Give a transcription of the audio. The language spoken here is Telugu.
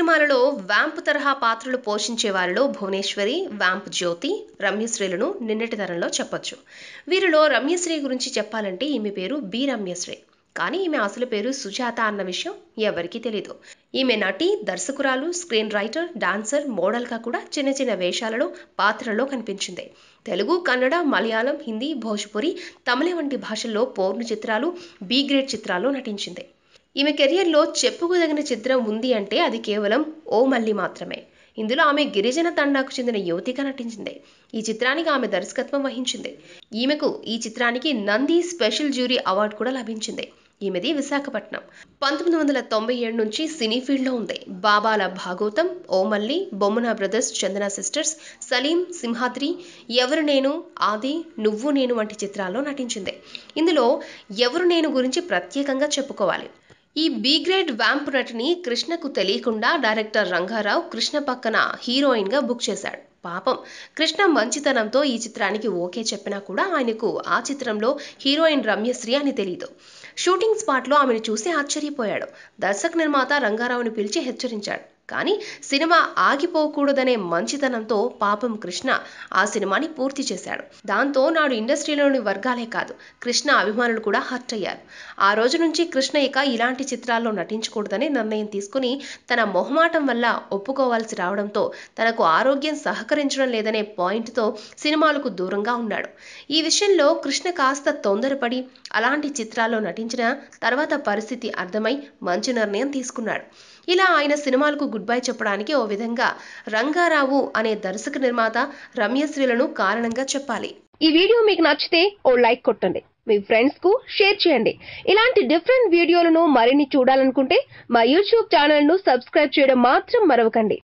సినిమాలలో వ్యాంప్ తరహా పాత్రలు పోషించే వారిలో భువనేశ్వరి, వ్యాంప్ జ్యోతి, రమ్యశ్రీలను నిన్నటి తరంలో చెప్పొచ్చు. వీరిలో రమ్యశ్రీ గురించి చెప్పాలంటే ఈమె పేరు బి రమ్యశ్రీ. కానీ ఈమె అసలు పేరు సుజాత అన్న విషయం ఎవరికీ తెలీదు. ఈమె నటి, దర్శకురాలు, స్క్రీన్ రైటర్, డాన్సర్, మోడల్గా కూడా చిన్న చిన్న వేషాలలో పాత్రల్లో కనిపించింది. తెలుగు, కన్నడ, మలయాళం, హిందీ, భోజ్పురి, తమిళ వంటి భాషల్లో పోర్న్ చిత్రాలు, బి గ్రేడ్ చిత్రాల్లో నటించింది. ఈమె కెరియర్లో చెప్పుకోదగిన చిత్రం ఉంది అంటే అది కేవలం ఓ మల్లి మాత్రమే. ఇందులో ఆమె గిరిజన తండాకు చెందిన యువతిగా నటించింది. ఈ చిత్రానికి ఆమె దర్శకత్వం వహించింది. ఈమెకు ఈ చిత్రానికి నంది స్పెషల్ జ్యూరీ అవార్డు కూడా లభించింది. ఈమెది విశాఖపట్నం. 1997 నుంచి సినీ ఫీల్డ్లో ఉంది. బాబాల భాగవతం, ఓ మల్లి, బొమ్మన బ్రదర్స్, చందన సిస్టర్స్, సలీం, సింహాద్రి, ఎవరు నేను, ఆది, నువ్వు నేను వంటి చిత్రాల్లో నటించింది. ఇందులో ఎవరు నేను గురించి ప్రత్యేకంగా చెప్పుకోవాలి. ఈ బి గ్రేడ్ వ్యాంప్ నటిని కృష్ణకు తెలియకుండా డైరెక్టర్ రంగారావు కృష్ణ పక్కన హీరోయిన్ గా బుక్ చేశాడు. పాపం కృష్ణ మంచితనంతో ఈ చిత్రానికి ఓకే చెప్పినా కూడా ఆయనకు ఆ చిత్రంలో హీరోయిన్ రమ్యశ్రీ అని తెలీదు. షూటింగ్ స్పాట్ లో ఆమెను చూసి ఆశ్చర్యపోయాడు. దర్శక నిర్మాత రంగారావుని పిలిచి హెచ్చరించాడు. కానీ సినిమా ఆగిపోకూడదనే మంచితనంతో పాపం కృష్ణ ఆ సినిమాని పూర్తి చేశాడు. దాంతో నాడు ఇండస్ట్రీలోని వర్గాలే కాదు, కృష్ణ అభిమానులు కూడా హర్ట్ అయ్యారు. ఆ రోజు నుంచి కృష్ణ ఇక ఇలాంటి చిత్రాల్లో నటించకూడదని నిర్ణయం తీసుకుని తన మొహమాటం వల్ల ఒప్పుకోవాల్సి రావడంతో తనకు ఆరోగ్యం సహకరించడం లేదనే పాయింట్తో సినిమాలకు దూరంగా ఉన్నాడు. ఈ విషయంలో కృష్ణ కాస్త తొందరపడి అలాంటి చిత్రాల్లో నటించిన తర్వాత పరిస్థితి అర్థమై మంచి నిర్ణయం తీసుకున్నాడు. ఇలా ఆయన సినిమాలకు గుడ్ బై చెప్పడానికి ఓ విధంగా రంగారావు అనే దర్శక నిర్మాత రమ్యశ్రీలను కారణంగా చెప్పాలి. ఈ వీడియో మీకు నచ్చితే ఓ లైక్ కొట్టండి, మీ ఫ్రెండ్స్ కు షేర్ చేయండి. ఇలాంటి డిఫరెంట్ వీడియోలను మరిన్ని చూడాలనుకుంటే మా యూట్యూబ్ ఛానల్ ను సబ్స్క్రైబ్ చేయడం మాత్రం మరవకండి.